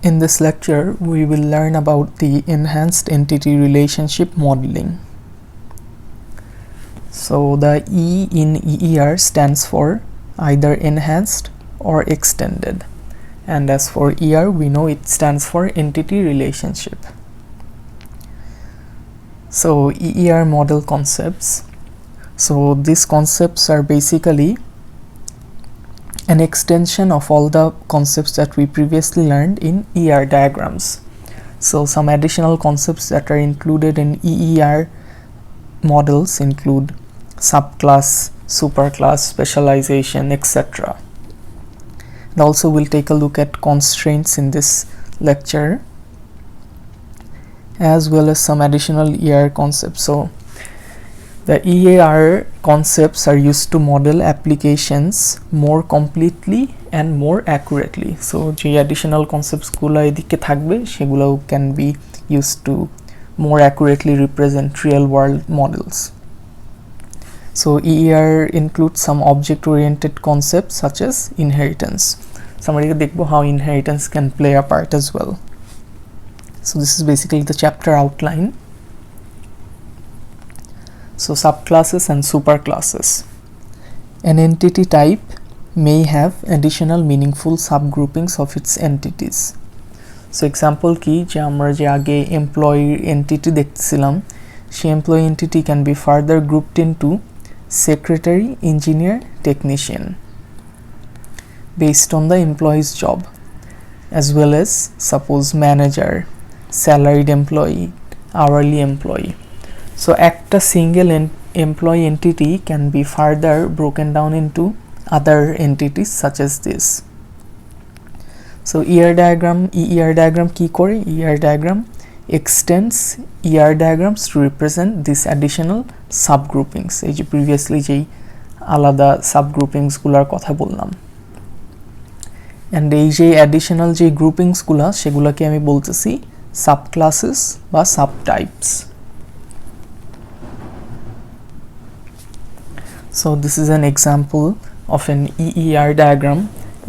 In this lecture, we will learn about the enhanced entity relationship modeling. So the E in EER stands for either enhanced or extended, and as for ER, we know it stands for entity relationship. So EER model concepts. So these concepts are basically an extension of all the concepts that we previously learned in ER diagrams. So some additional concepts that are included in EER models include subclass, superclass, specialization, etc. And also we'll take a look at constraints in this lecture, as well as some additional ER concepts. So the EAR concepts are used to model applications more completely and more accurately. So the additional concepts gulo edike thakbe segulo can be used to more accurately represent real world models. So EAR includes some object oriented concepts such as inheritance. Somebody dekho how inheritance can play a part as well. So this is basically the chapter outline. So subclasses and superclasses. An entity type may have additional meaningful subgroupings of its entities. So example ki je amra je age employee entity dekhchilam, she employee entity can be further grouped into secretary, engineer, technician based on the employee's job, as well as suppose manager, salaried employee, hourly employee. So একটা single employee entity can be further broken down into other entities such as this. So ER diagram ki kore? ER diagram extends ER diagrams to represent these additional subgroupings. এই যে previously যেই আলাদা subgroupings গুলার কথা বললাম, and এই যে additional যে groupings গুলা সেগুলাকে আমি বলতেছি subclasses বা subtypes. So this is an example of an EER diagram.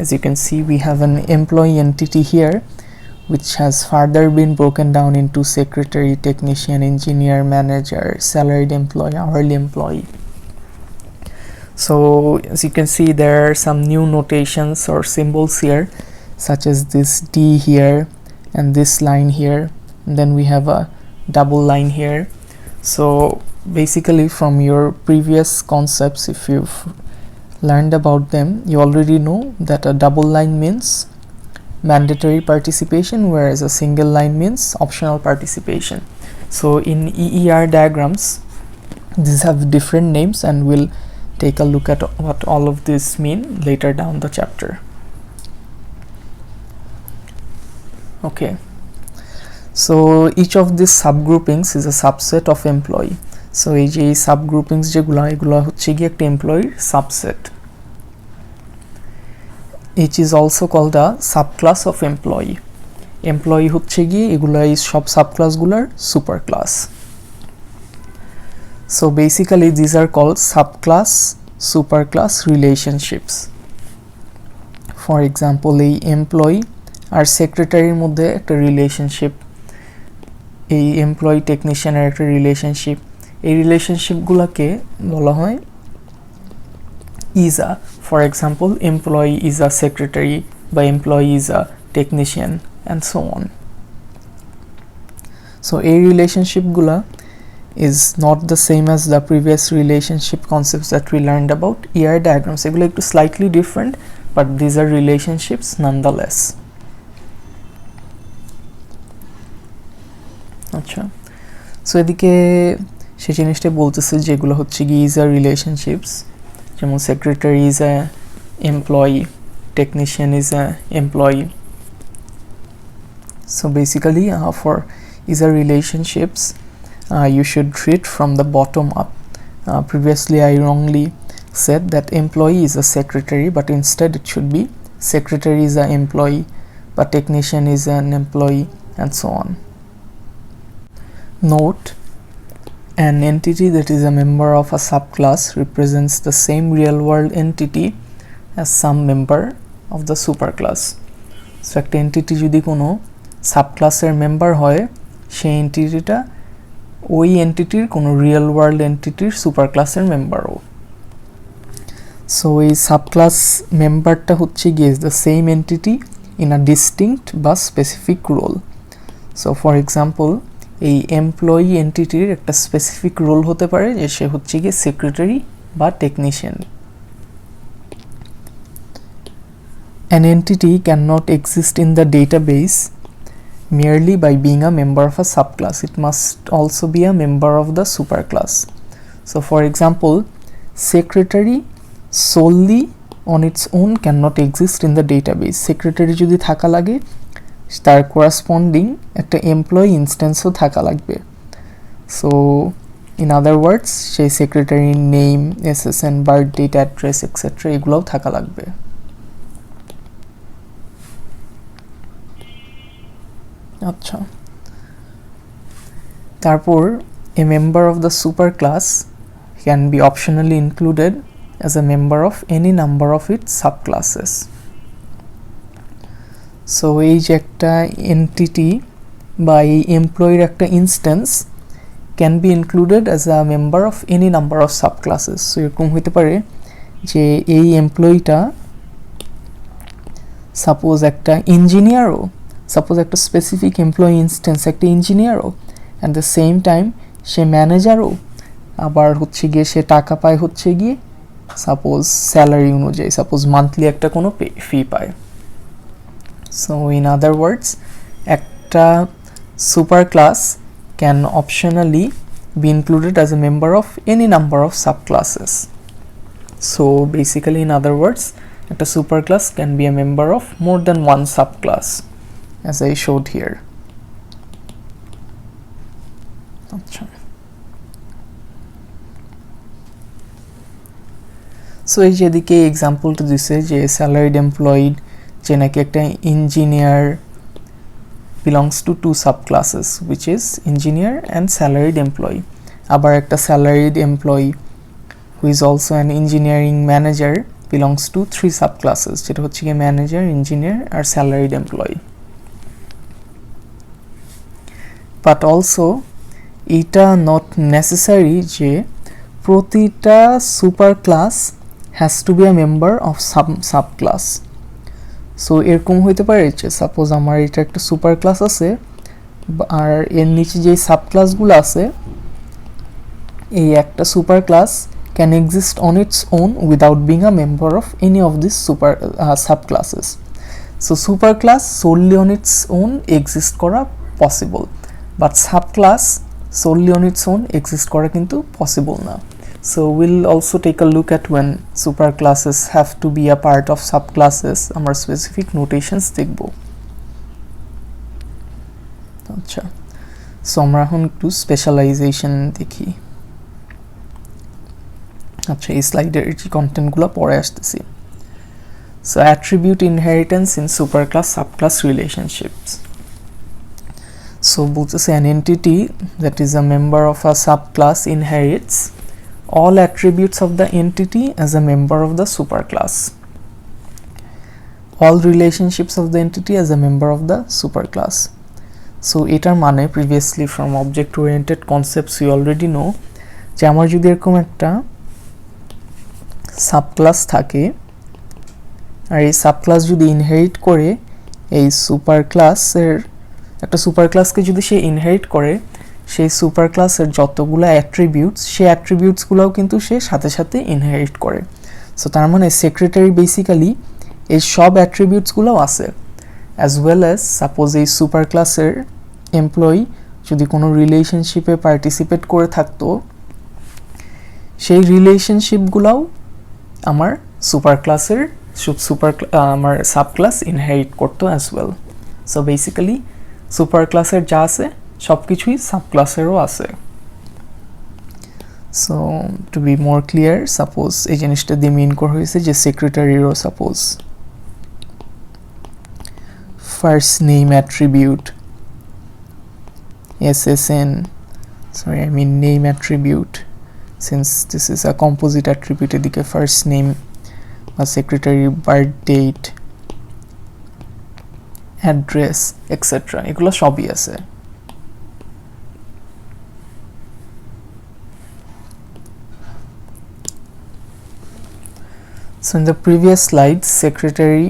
As you can see, we have an employee entity here which has further been broken down into secretary, technician, engineer, manager, salaried employee, hourly employee. So as you can see, there are some new notations or symbols here, such as this D here and this line here, and then we have a double line here. So basically from your previous concepts, if you've learned about them, you already know that a double line means mandatory participation, whereas a single line means optional participation. So in EER diagrams, these have different names, and we'll take a look at what all of this mean later down the chapter. Okay, so each of these subgroupings is a subset of employee. So এই যে subgroupings যেগুলো এগুলো হচ্ছে কি একটা employee subset. Each is also called a subclass of employee. Employee হচ্ছে কি এগুলো এই সব subclass গুলার superclass. So basically these are called subclass superclass relationships. For example, এই employee আর secretaryর মধ্যে একটা relationship, এই employee technician এর একটা relationship, এই রিলেশনশিপ গুলাকে বলা হয় is a. For example, employee is a secretary বা employee is a technician and so on. So এই রিলেশনশিপ গুলা is not the same as the previous relationship concepts that we learned about ER diagrams. এগুলো একটু slightly different, but these are relationships nonetheless. আচ্ছা, so এদিকে সে জিনিসটা বলতেছে যেগুলো হচ্ছে কি ইজ আ রিলেশনশিপস, যেমন secretary is a employee, technician is a employee. So basically for is a relationships you should treat from the bottom up. Previously I wrongly said that employee is a secretary, but instead it should be secretary is an employee, but technician is an employee, and so on. Note: an entity that is a member of a subclass represents the same real-world entity as some member of the superclass. So একটা entity যদি কোনো সাবক্লাসের member হয়, সেই এন্টিটিটা ওই এন্টিটির কোনো real world এন্টিটির super ক্লাসের মেম্বারও। So এই subclass মেম্বারটা হচ্ছে গিয়ে the same entity in a distinct বা specific role. So for example, এই এমপ্লয়ি এন্টিটির একটা স্পেসিফিক রোল হতে পারে যে সে হচ্ছে গিয়ে সেক্রেটারি বা technician. An entity cannot exist in the database merely by being a member of a subclass. It must also be a member of the superclass. So for example, secretary solely on its own cannot exist in the database. Secretary যদি থাকা লাগে, তার corresponding একটা employee instanceও থাকা লাগবে। So in other words, সেই secretary name, SSN, birth date, address, etc. এগুলোও থাকা লাগবে। আচ্ছা, তারপর a member of the superclass can be optionally included as a member of any number of its subclasses. So এই যে একটা entity বা এই এমপ্লয়ির একটা instance can be included as a member of any number of subclasses. So এরকম হতে পারে যে এই এমপ্লয়িটা সাপোজ একটা ইঞ্জিনিয়ারও, সাপোজ একটা স্পেসিফিক এমপ্লয়ি ইনস্ট্যান্স একটা ইঞ্জিনিয়ারও, অ্যাট দ্য সেম টাইম সে ম্যানেজারও, আবার হচ্ছে গিয়ে সে টাকা পায় হচ্ছে গিয়ে সাপোজ স্যালারি অনুযায়ী, সাপোজ মান্থলি একটা কোনো ফি পায়। সো ইন আদার ওয়ার্ডস, একটা super class can optionally be included as a member of any number of subclasses. So basically, in other words, a superclass can be a member of more than one subclass, as I showed here. So এই যেদিকে এক্সাম্পলটা দিছে যে salaried employed যে নাকি একটা engineer belongs to two subclasses, which is engineer and salaried employee. আবার একটা salaried employee who is also an engineering manager belongs to three subclasses, যেটা হচ্ছে কি manager, engineer R salaried employee. But also এটা not necessary যে প্রতিটা super class has to be a member of some subclass. So এরকম হইতে পারে যে সাপোজ আমার এটা একটা সুপার ক্লাস আছে আর এর নিচে যে সাব ক্লাসগুলো আছে, এই একটা super class can exist on its own without being a member of any of this super sub classes. So super class solely on its own exist করা possible, but sub class solely on its own exist করা কিন্তু possible না। So we'll also take a look at when superclasses have to be a part of subclasses. আমরা specific notations দেখব। আচ্ছা, so আমরা এখন একটু স্পেশালাইজেশন দেখি। আচ্ছা, এই স্লাইডের যে কন্টেন্টগুলো পরে আসতেছি। So attribute inheritance in superclass subclass relationships. So বলতেছে an entity that is a member of a subclass inherits all attributes of the entity as a member of the superclass, all relationships of the entity as a member of the superclass. So এটার মানে previously from object oriented concepts you already know যে আমার যদি এরকম একটা subclass থাকে আর এই subclass যদি ইনহেরিট করে এই সুপারক্লাসের একটা সুপারক্লাসকে যদি সে ইনহেরিট করে, সেই সুপার ক্লাসের যতগুলো অ্যাট্রিবিউটস সেই অ্যাট্রিবিউটসগুলোও কিন্তু সে সাথে সাথে ইনহেরিট করে। সো তার মানে সেক্রেটারি বেসিক্যালি এই সব অ্যাট্রিবিউটসগুলোও আছে, অ্যাজ ওয়েল অ্যাজ সাপোজ এই সুপার ক্লাসের এমপ্লয়ি যদি কোনো রিলেশনশিপে পার্টিসিপেট করে থাকতো, সেই রিলেশনশিপগুলোও আমার সুপার ক্লাসের আমার সাব ক্লাস ইনহেরিট করতো as well. So basically super ক্লাসের যা আছে সব কিছুই সাবক্লাসেরও আছে। So to be more clear, suppose এই জিনিসটা দিয়ে মিন করা হয়েছে যে সেক্রেটারিরও suppose first name attribute SSN, sorry I mean name attribute, since this is a composite attribute, এদিকে ফার্স্ট নেম বা সেক্রেটারির বার্থ ডেট অ্যাড্রেস এক্সেট্রা, এগুলো সবই আছে। So in the previous slide, secretary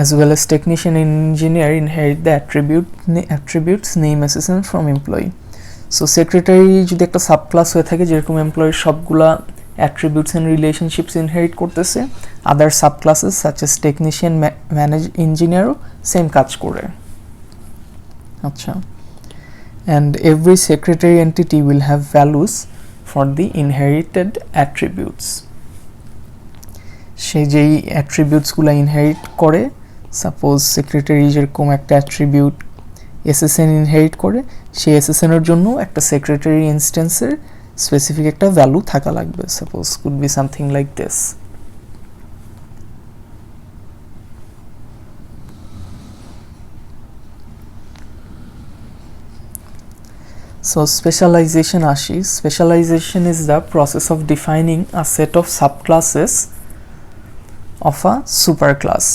as well as technician and engineer inherit the attributes name assistant from employee. So secretary যদি একটা sub class হয়ে থাকে, যেরকম এমপ্লয়ির সবগুলা attributes and relationships inherit করতেছে, other sub classes such as technician, engineer same কাজ করে। আচ্ছা, and every secretary entity will have values for the inherited attributes. সে যেই অ্যাট্রিবিউটসগুলো ইনহেরিট করে, সাপোজ সেক্রেটারি যেরকম একটা অ্যাট্রিবিউট এসএসএন ইনহেরিট করে, সেই এসএসএন এর জন্য একটা সেক্রেটারি ইনস্ট্যান্সের স্পেসিফিক একটা ভ্যালু থাকা লাগবে। Suppose could be something like this. So specialization আসি। Specialization is the process of defining a set of subclasses of a superclass.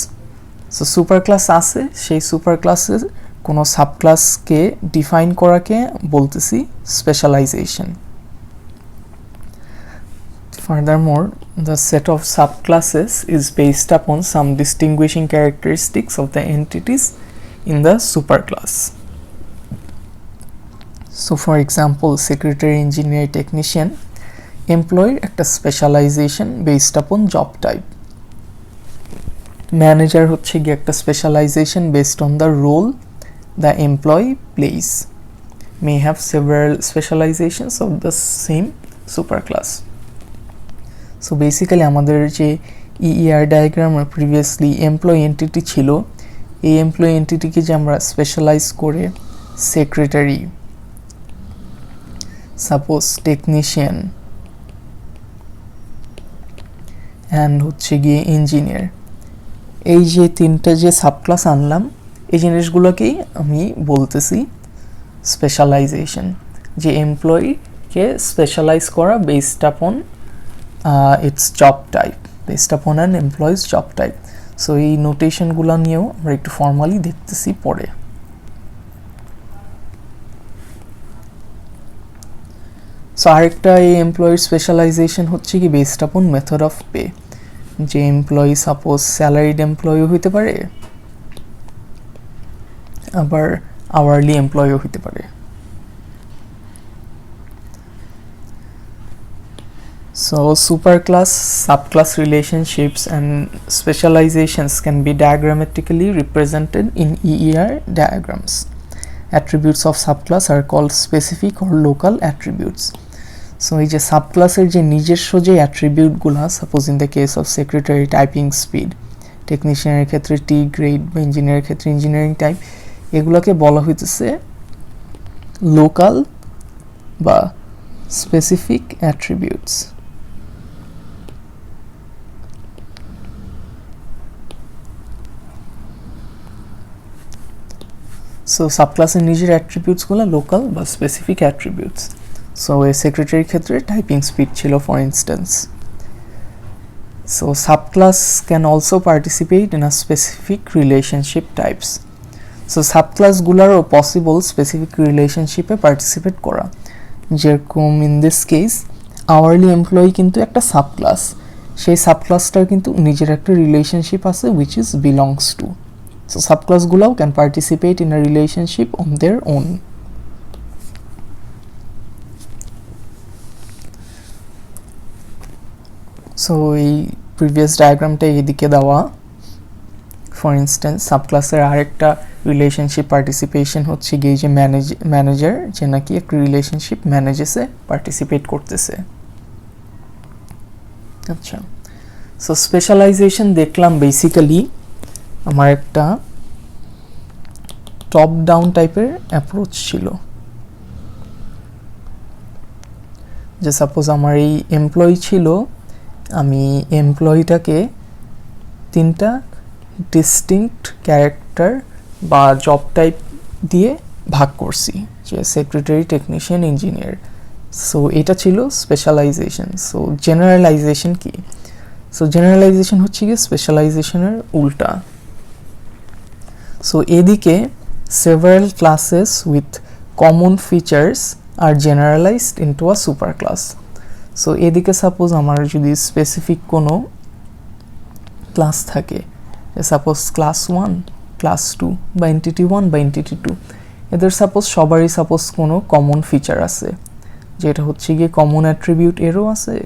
So superclass আছে, সেই superclassের কোনো সাবক্লাসকে ডিফাইন করাকে বলতেছি specialisation. Furthermore, the set of subclasses is based upon some distinguishing characteristics of the entities in the superclass. So for example, secretary, engineer, technician, employee একটা specialization based upon job type. Manager হচ্ছে গিয়ে একটা specialization based on the role the employee plays. May have several specializations of the same superclass. So basically আমাদের যে EER diagram previously employee entity ছিল, এই employee entity কে যে আমরা specialize করে secretary, suppose technician and হচ্ছে গিয়ে engineer, এই যে তিনটা যে সাবক্লাস আনলাম, এই জিনিসগুলোকেই আমি বলতেছি স্পেশালাইজেশন, যে এমপ্লয়িকে স্পেশালাইজ করা বেসড আপন ইটস জব টাইপ, বেসড আপন an employees job type. So এই নোটেশনগুলো নিয়েও আমরা একটু ফর্মালি দেখতেছি পরে। সো আরেকটা এই এমপ্লয়ির স্পেশালাইজেশন হচ্ছে কি বেসড আপন মেথড অফ পে, যে এমপ্লয়ি সাপোজ স্যালারিড এমপ্লয়ি হইতে পারে, আবার আওয়ারলি এমপ্লয়িও হইতে পারে। So superclass, subclass relationships and specializations can be diagrammatically represented in EER diagrams. Attributes of subclass are called specific or local attributes. So এই যে সাবক্লাসের যে নিজস্ব যে অ্যাট্রিবিউটগুলো, suppose in the case of secretary typing speed, টেকনিশিয়ানের ক্ষেত্রে T grade বা ইঞ্জিনিয়ারের ক্ষেত্রে ইঞ্জিনিয়ারিং টাইপ, এগুলোকে বলা হইতেছে লোকাল বা স্পেসিফিক অ্যাট্রিবিউটস। সো সাবক্লাসের নিজের অ্যাট্রিবিউটসগুলো লোকাল বা স্পেসিফিক অ্যাট্রিবিউটস। সো এই সেক্রেটারির ক্ষেত্রে টাইপিং স্পিড ছিল for instance. So subclass can also participate in a specific relationship types. So সাবক্লাসগুলোরও পসিবল স্পেসিফিক রিলেশনশিপে পার্টিসিপেট করা, যেরকম in this case hourly employee কিন্তু একটা সাবক্লাস, সেই সাবক্লাসটার কিন্তু নিজের একটা রিলেশনশিপ আছে which is belongs to. So সাবক্লাসগুলোও can participate in a relationship on their own. So এই প্রিভিয়াস ডায়াগ্রামটা এদিকে দেওয়া। ফর ইনস্ট্যান্স সাবক্লাসের আরেকটা রিলেশনশিপ পার্টিসিপেশন হচ্ছে গিয়ে যে ম্যানেজার, যে নাকি একটা রিলেশনশিপ ম্যানেজেসে পার্টিসিপেট করতেছে। আচ্ছা, সো স্পেশালাইজেশন দেখলাম বেসিক্যালি আমার একটা টপ ডাউন টাইপের অ্যাপ্রোচ ছিল, যে সাপোজ আমার এই এমপ্লয়ি ছিল, আমি এমপ্লয়িটাকে তিনটা ডিস্টিংক্ট ক্যারেক্টার বা জব টাইপ দিয়ে ভাগ করছি, যে সেক্রেটারি, টেকনিশিয়ান, ইঞ্জিনিয়ার। সো এটা ছিল স্পেশালাইজেশন। সো জেনারেলাইজেশন কি? সো জেনারেলাইজেশন হচ্ছে গিয়ে স্পেশালাইজেশনের উল্টা। সো এদিকে several classes with common features are generalized into a superclass. So এদিকে সাপোজ আমার যদি স্পেসিফিক কোনো ক্লাস থাকে, সাপোজ ক্লাস 1, ক্লাস 2 বা এন্টিটি 1 বা এন্টিটি 2, এদের সাপোজ সবারই সাপোজ কোনো কমন ফিচার আছে, যেটা হচ্ছে গিয়ে কমন অ্যাট্রিবিউট এরও আছে,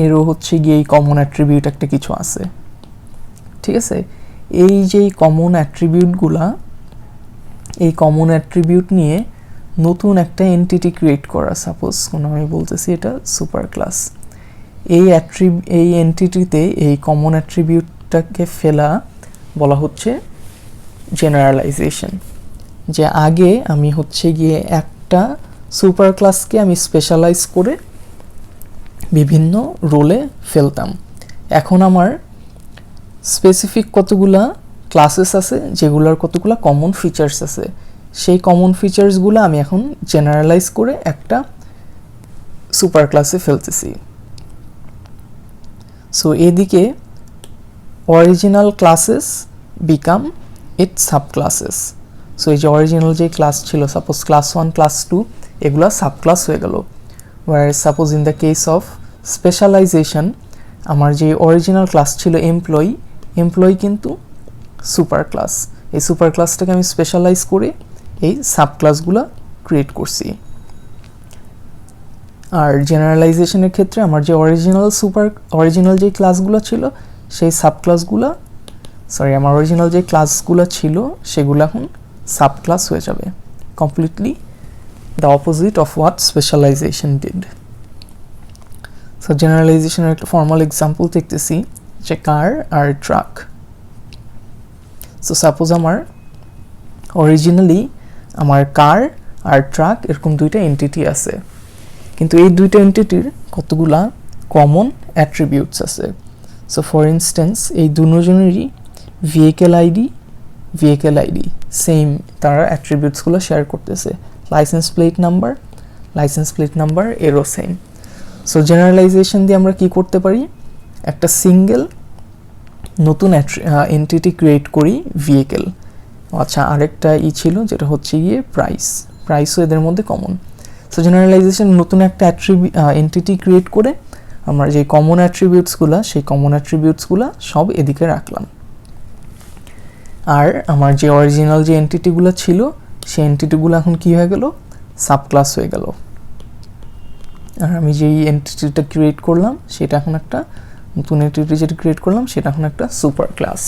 এরও হচ্ছে গিয়ে এই কমন অ্যাট্রিবিউট একটা কিছু আছে, ঠিক আছে। এই যে কমন অ্যাট্রিবিউটগুলা, এই কমন অ্যাট্রিবিউট নিয়ে নতুন একটা এন্টিটি ক্রিয়েট করা, সাপোজ কোনো আমি বলতেছি এটা সুপার ক্লাস, এই এন্টিটিতে এই কমন অ্যাট্রিবিউটটাকে ফেলা বলা হচ্ছে জেনারেলাইজেশন। যে আগে আমি হচ্ছে গিয়ে একটা সুপার ক্লাসকে আমি স্পেশালাইজ করে বিভিন্ন রোলে ফেলতাম, এখন আমার স্পেসিফিক কতগুলা ক্লাসেস আছে যেগুলোর কতগুলা কমন ফিচার্স আছে, সেই কমন ফিচার্সগুলো আমি এখন জেনারেলাইজ করে একটা সুপার ক্লাসে ফেলতেছি। সো এদিকে অরিজিনাল ক্লাসেস বিকাম ইট সাব ক্লাসেস। সো এই যে অরিজিনাল যে ক্লাস ছিল, সাপোজ ক্লাস 1, ক্লাস 2, এগুলো সাব ক্লাস হয়ে গেল। Or suppose in the case of specialization, আমার যে অরিজিনাল ক্লাস ছিল এমপ্লয়ি কিন্তু সুপার ক্লাস, এই সুপার ক্লাসটাকে আমি স্পেশালাইজ করে এই সাব ক্লাসগুলো ক্রিয়েট করছি। আর জেনারেলাইজেশনের ক্ষেত্রে আমার যে অরিজিনাল যে ক্লাসগুলো ছিল সেই সাব ক্লাসগুলো, আমার অরিজিনাল যে ক্লাসগুলো ছিল সেগুলো এখন সাব ক্লাস হয়ে যাবে, completely the opposite of what specialization did. So জেনারেলাইজেশনের একটা ফর্মাল এক্সাম্পল দেখতেছি, যে কার আর ট্রাক। সো সাপোজ আমার অরিজিনালি আমার কার আর ট্রাক এরকম দুইটা এন্টিটি আছে, কিন্তু এই দুইটা এন্টিটির কতগুলা কমন অ্যাট্রিবিউটস আছে। সো ফর ইনস্ট্যান্স এই দুজনেরই ভেহিকেল আইডি সেম, তারা অ্যাট্রিবিউটসগুলো শেয়ার করতেছে, লাইসেন্স প্লেট নাম্বার এরও সেম। সো জেনারেলাইজেশন দিয়ে আমরা কি করতে পারি, একটা সিঙ্গেল নতুন এন্টিটি ক্রিয়েট করি ভেহিকেল। আচ্ছা, আরেকটা ছিল যেটা হচ্ছে গিয়ে প্রাইসও এদের মধ্যে কমন। সো জেনারেলাইজেশন নতুন একটা এন্টিটি ক্রিয়েট করে আমরা যে কমন অ্যাট্রিবিউটসগুলো, সেই কমন অ্যাট্রিবিউটসগুলো সব এদিকে রাখলাম। আর আমার যে অরিজিনাল যে এন্টিটিগুলো ছিল সেই এন্টিটিগুলো এখন কি হয়ে গেল, সাব ক্লাস হয়ে গেল। আর আমি যেই এন্টিটিটা ক্রিয়েট করলাম সেটা এখন একটা নতুন এন্টিটি যেটা ক্রিয়েট করলাম সেটা এখন একটা সুপার ক্লাস।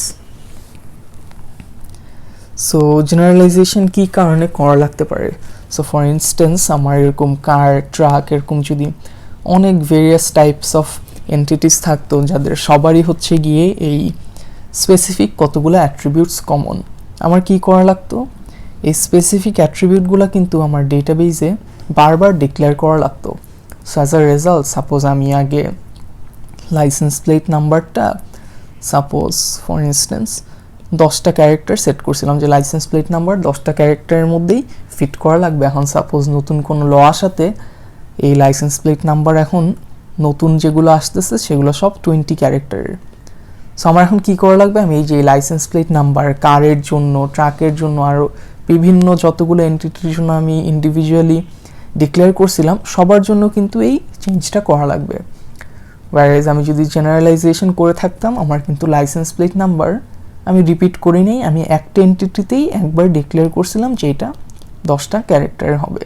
সো জেনারেলাইজেশন কি কারণে করা লাগতে পারে? সো ফর ইনস্ট্যান্স আমার এরকম কার, ট্রাক এরকম যদি অনেক ভেরিয়াস টাইপস অফ এন্টিটিস থাকতো যাদের সবারই হচ্ছে গিয়ে এই স্পেসিফিক কতগুলো অ্যাট্রিবিউটস কমন, আমার কি করা লাগতো, এই স্পেসিফিক অ্যাট্রিবিউটগুলো কিন্তু আমার ডেটাবেজে বারবার ডিক্লেয়ার করা লাগতো। So as a result, suppose আমি আগে লাইসেন্স প্লেট নাম্বারটা সাপোজ ফর ইনস্ট্যান্স 10টা ক্যারেক্টার সেট করছিলাম, যে লাইসেন্স প্লেট নাম্বার 10টা ক্যারেক্টারের মধ্যেই ফিট করা লাগবে। এখন সাপোজ নতুন কোনো ল আসাতে এই লাইসেন্স প্লেট নাম্বার এখন নতুন যেগুলো আসতেছে সেগুলো সব 20 ক্যারেক্টারের। সো আমার এখন কী করা লাগবে, আমি এই যে লাইসেন্স প্লেট নাম্বার কারের জন্য, ট্রাকের জন্য, আরও বিভিন্ন যতগুলো এন্টিটির জন্য আমি ইন্ডিভিজুয়ালি ডিক্লেয়ার করছিলাম সবার জন্য কিন্তু এই চেঞ্জটা করা লাগবে। ওয়ারেজ আমি যদি জেনারেলাইজেশন করে থাকতাম, আমার কিন্তু লাইসেন্স প্লেট নাম্বার আমি রিপিট করি নাই, আমি একটা এন্টিটিতেই একবার ডিক্লেয়ার করছিলাম যে এটা 10টা ক্যারেক্টারের হবে।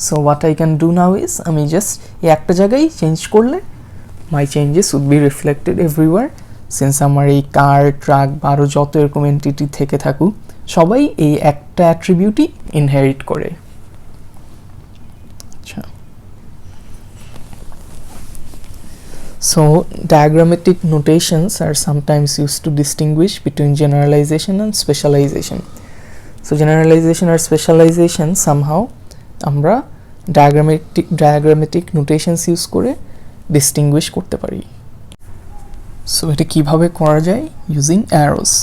So what I can do now is, আমি জাস্ট এই একটা জায়গায় চেঞ্জ করলে my changes would be reflected everywhere, since আমার এই কার, ট্রাক বা আরও যত এরকম এন্টিটি থেকে থাকুক সবাই এই একটা অ্যাট্রিবিউটই ইনহেরিট করে। আচ্ছা, so diagrammatic notations are sometimes used to distinguish between generalization and specialization. So generalization or specialization somehow আমরা diagrammatic notations use করে distinguish করতে পারি। So এটা কিভাবে করা যায়, using arrows,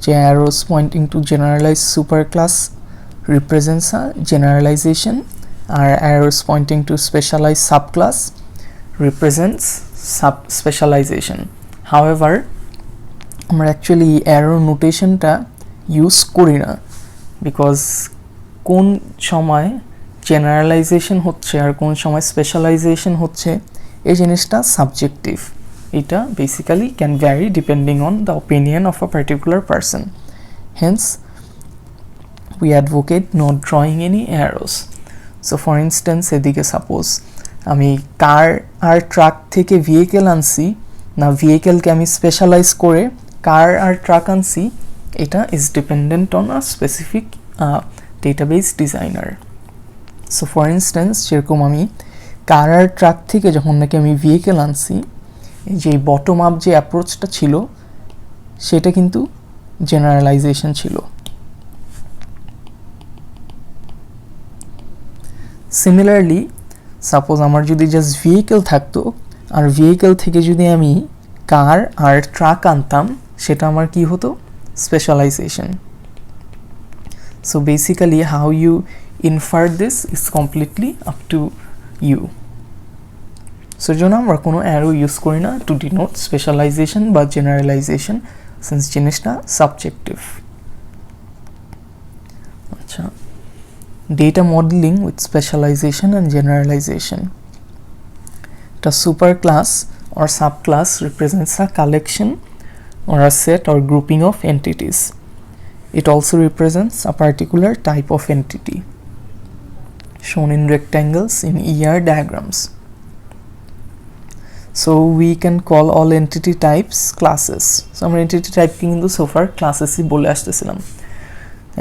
যে arrows pointing to generalized superclass represents a generalization, আর arrows pointing to specialized subclass represents specialization. However, আমরা অ্যাকচুয়ালি অ্যারো নোটেশনটা ইউজ করি না, বিকজ কোন সময় জেনারেলাইজেশন হচ্ছে আর কোন সময় স্পেশালাইজেশন হচ্ছে এই জিনিসটা সাবজেক্টিভ। এটা basically can vary depending on the opinion of a particular person. Hence we advocate not drawing any arrows. So for instance, এদিকে সাপোজ আমি কার আর ট্রাক থেকে ভেহিকেল আনছি, না ভেহিকেলকে আমি স্পেশালাইজ করে কার আর ট্রাক আনছি, এটা is dependent on a specific database designer. So for instance যেরকম আমি কার আর ট্রাক থেকে যখন নাকি আমি ভেহিকেল আনছি, যে বটম আপ যে অ্যাপ্রোচটা ছিল সেটা কিন্তু জেনারেলাইজেশন ছিল। সিমিলারলি সাপোজ আমার যদি জাস্ট ভেহিকেল থাকতো আর ভেহিকেল থেকে যদি আমি কার আর ট্রাক আনতাম, সেটা আমার কি হতো? Specialization. So basically how you infer this is completely up to you. So জন্য আমরা কোনো অ্যারো ইউজ করি না টু ডিনোট স্পেশালাইজেশন বা জেনারেলাইজেশন, সিন্স জিনিসটা সাবজেক্টিভ। আচ্ছা, data modeling with specialization and generalization. The superclass or subclass represents a collection or a set or grouping of entities. It also represents a particular type of entity shown in rectangles in ER diagrams. So we can call all entity types classes. So আমরা entity type কিন্তু so far classes ই বলে আসতেছিলাম।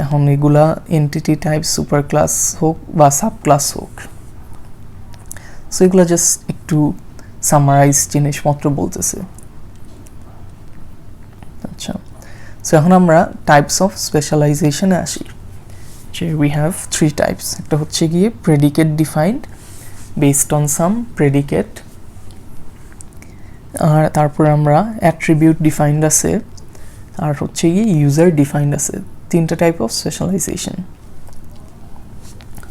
এখন এগুলা entity type super class হোক বা sub class হোক, so এগুলো just একটু সামারাইজ জিনিসপত্র বলতেছে। আচ্ছা, সো এখন আমরা টাইপস অফ স্পেশালাইজেশনে আসি, যে উই হ্যাভ থ্রি টাইপস। একটা হচ্ছে গিয়ে predicate defined based on some predicate, আর তারপর আমরা অ্যাট্রিবিউট ডিফাইন্ড আছে, আর হচ্ছে গিয়ে ইউজার ডিফাইন্ড আছে। তিনটা টাইপ অফ স্পেশালাইজেশন।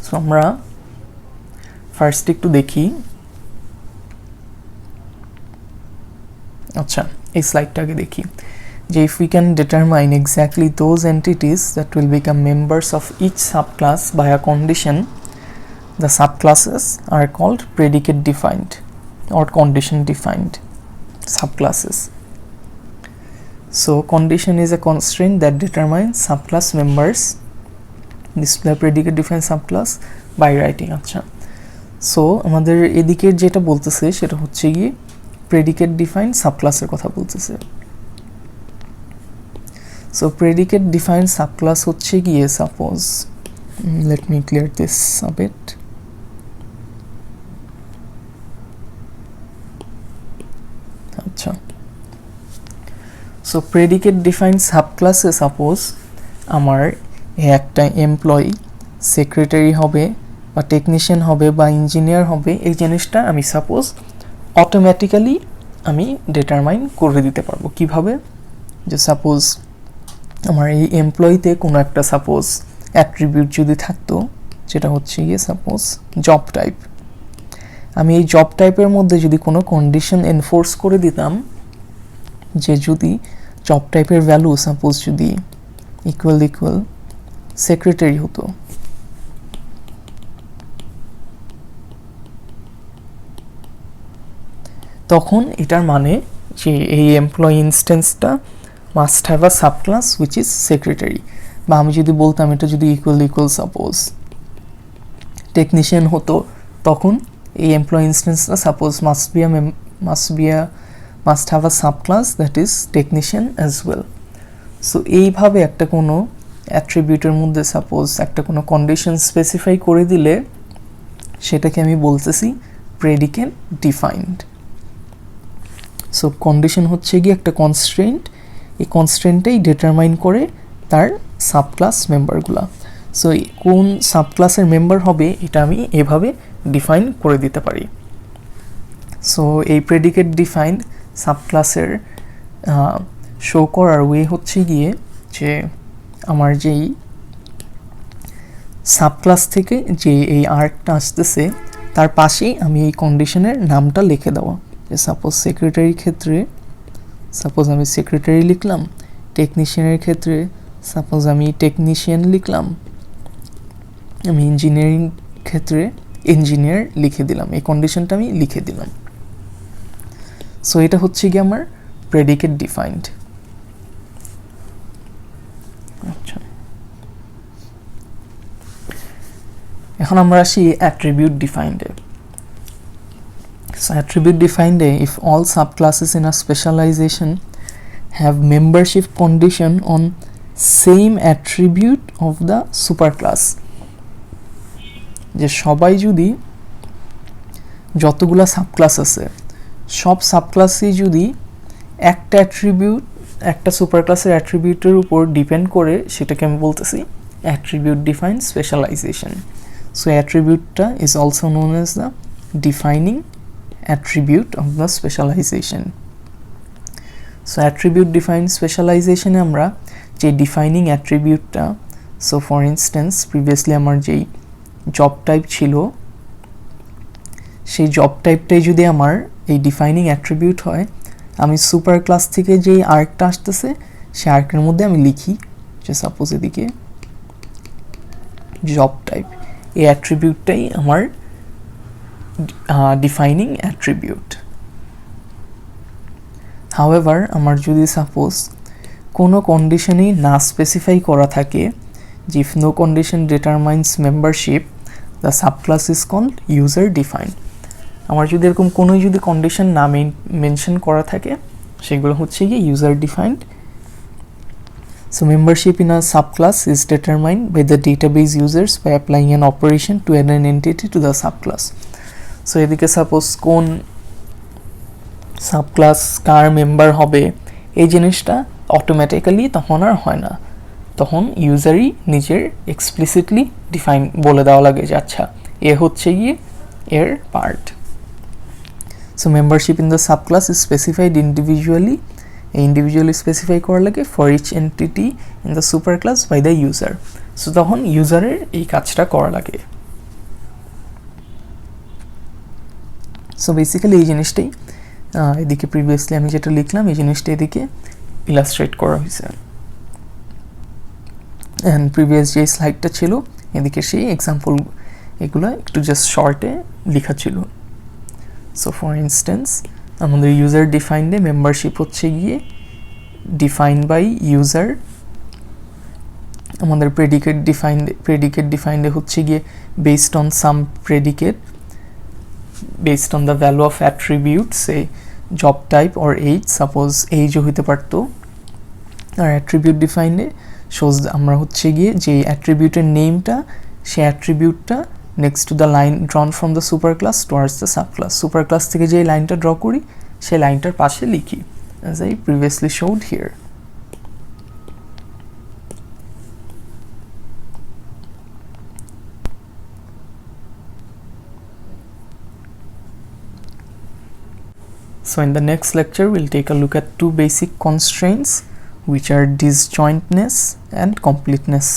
সো আমরা ফার্স্ট একটু দেখি। আচ্ছা, এই স্লাইডটাকে দেখি যে if we can determine exactly those entities that will become members of each subclass by a condition, the subclasses are called predicate defined or condition defined subclasses. So condition is a constraint that determines subclass members. Display predicate defined subclass by writing. আচ্ছা, so আমাদের এদিকের যেটা বলতেছে সেটা হচ্ছে গিয়ে predicate defined subclassের কথা বলতেছে। সো predicate defined subclass হচ্ছে গিয়ে suppose, let me clear this a bit. আচ্ছা, সো প্রেডিকেট ডিফাইন্ড সাবক্লাসে সাপোজ আমার একটা এমপ্লয়ি সেক্রেটারি হবে বা টেকনিশিয়ান হবে বা ইঞ্জিনিয়ার হবে, এই জিনিসটা আমি সাপোজ অটোমেটিক্যালি আমি ডিটারমাইন করে দিতে পারবো। কিভাবে? যে সাপোজ আমার এই এমপ্লয়িতে কোনো একটা সাপোজ অ্যাট্রিবিউট যদি থাকতো, যেটা হচ্ছে গিয়ে সাপোজ জব টাইপ, আমি এই জব টাইপের মধ্যে যদি কোনো কন্ডিশন এনফোর্স করে দিতাম যে যদি জব টাইপের ভ্যালু সাপোজ যদি ইকুয়াল সেক্রেটারি হতো, তখন এটার মানে যে এই এমপ্লয়ি ইনস্ট্যান্সটা must have a subclass which is secretary. বা আমি যদি বলতাম এটা যদি ইকুয়াল সাপোজ টেকনিশিয়ান হতো, তখন এই এমপ্লয়ি ইনস্ট্যান্সটা suppose must have a subclass that is technician as well. So এইভাবে একটা কোনো অ্যাট্রিবিউটের মধ্যে সাপোজ একটা কোনো কন্ডিশন স্পেসিফাই করে দিলে সেটাকে আমি বলতেছি প্রেডিকেট ডিফাইন্ড। সো কন্ডিশন হচ্ছে গিয়ে একটা কনস্ট্রেন্ট, এই কনস্ট্রেন্টেই ডিটারমাইন করে তার সাবক্লাস মেম্বারগুলা। সো কোন সাবক্লাসের মেম্বার হবে এটা আমি এভাবে ডিফাইন করে দিতে পারি। সো এই প্রেডিকেট ডিফাইন্ড সাবক্লাসের শো করার ওয়ে হচ্ছে গিয়ে যে আমার যেই সাবক্লাস থেকে যে এই আর্টটা আসতেছে তার পাশেই আমি এই কন্ডিশনের নামটা লিখে দেওয়া। যে সাপোজ সেক্রেটারির ক্ষেত্রে সাপোজ আমি সেক্রেটারি লিখলাম, টেকনিশিয়ানের ক্ষেত্রে সাপোজ আমি টেকনিশিয়ান লিখলাম, আমি ইঞ্জিনিয়ারিং ক্ষেত্রে ইঞ্জিনিয়ার লিখে দিলাম, এই কন্ডিশনটা আমি লিখে দিলাম। সো এটা হচ্ছে কি আমার প্রেডিকেট ডিফাইন্ড। আচ্ছা, এখন আমরা আসি attribute ডিফাইন্ডে। So attribute defined if all subclasses in a specialization have membership condition on same attribute of the superclass, যে সবাই যদি যতগুলা সাবক্লাস আছে সব সাবক্লাসই যদি একটা অ্যাট্রিবিউট একটা সুপারক্লাসের অ্যাট্রিবিউটের উপর ডিপেন্ড করে, সেটাকে আমি বলতেছি অ্যাট্রিবিউট ডিফাইন্ড স্পেশালাইজেশন। সো অ্যাট্রিবিউটটা is also known as the defining attribute of the specialization. So attribute defined specialization এ আমরা যে ডিফাইনিং অ্যাট্রিবিউটটা, সো ফর ইনস্ট্যান্স প্রিভিয়াসলি আমার যেই জব টাইপ ছিল সেই জব টাইপটাই যদি আমার এই ডিফাইনিং অ্যাট্রিবিউট হয়, আমি সুপার ক্লাস থেকে যেই আর্কটা আসতেছে সেই আর্কের মধ্যে আমি লিখি যে সাপোজ এদিকে জব টাইপ, এই অ্যাট্রিবিউটটাই আমার defining attribute. However, আমার যদি সাপোজ কোনো কন্ডিশনই না স্পেসিফাই করা থাকে, যে if no condition determines membership, the subclass is called user defined. আমার যদি এরকম কোনো যদি কন্ডিশন না মেনশন করা থাকে, সেগুলো হচ্ছে গিয়ে user defined. So membership in a subclass is determined by the database users by applying an operation to add an entity to the subclass. So এদিকে সাপোজ কোন সাবক্লাস কার মেম্বার হবে এই জিনিসটা অটোমেটিক্যালি তখন আর হয় না, তখন ইউজারই নিজের এক্সপ্লিসিটলি ডিফাইন বলে দেওয়া লাগে যে আচ্ছা এ হচ্ছে গিয়ে এর part. So membership in the subclass is specified individually, individually specify করা লাগে for each entity in the super class by the user. So তখন ইউজারের এই কাজটা করা লাগে। সো বেসিক্যালি এই জিনিসটাই এদিকে প্রিভিয়াসলি আমি যেটা লিখলাম এই জিনিসটা এদিকে ইলাস্ট্রেট করা হয়েছে, অ্যান্ড প্রিভিয়াস যে স্লাইডটা ছিল এদিকে সেই এক্সাম্পল এগুলো একটু জাস্ট শর্টে লেখা ছিল। সো ফর ইনস্ট্যান্স আমাদের ইউজার ডিফাইন্ডে মেম্বারশিপ হচ্ছে গিয়ে ডিফাইন্ড বাই ইউজার, আমাদের প্রেডিকেট ডিফাইন্ডে হচ্ছে গিয়ে based on some predicate based on the value of attribute, say job type or age, suppose age হইতে পারতো। আর attribute defined shows আমরা হচ্ছে গিয়ে যে attribute-এর নেমটা সেই attribute-টা next to the line drawn from the superclass towards the subclass, superclass থেকে যে লাইনটা ড্র করি সেই লাইনটার পাশে লিখি as I previously showed here. So in the next lecture we'll take a look at two basic constraints which are disjointness and completeness.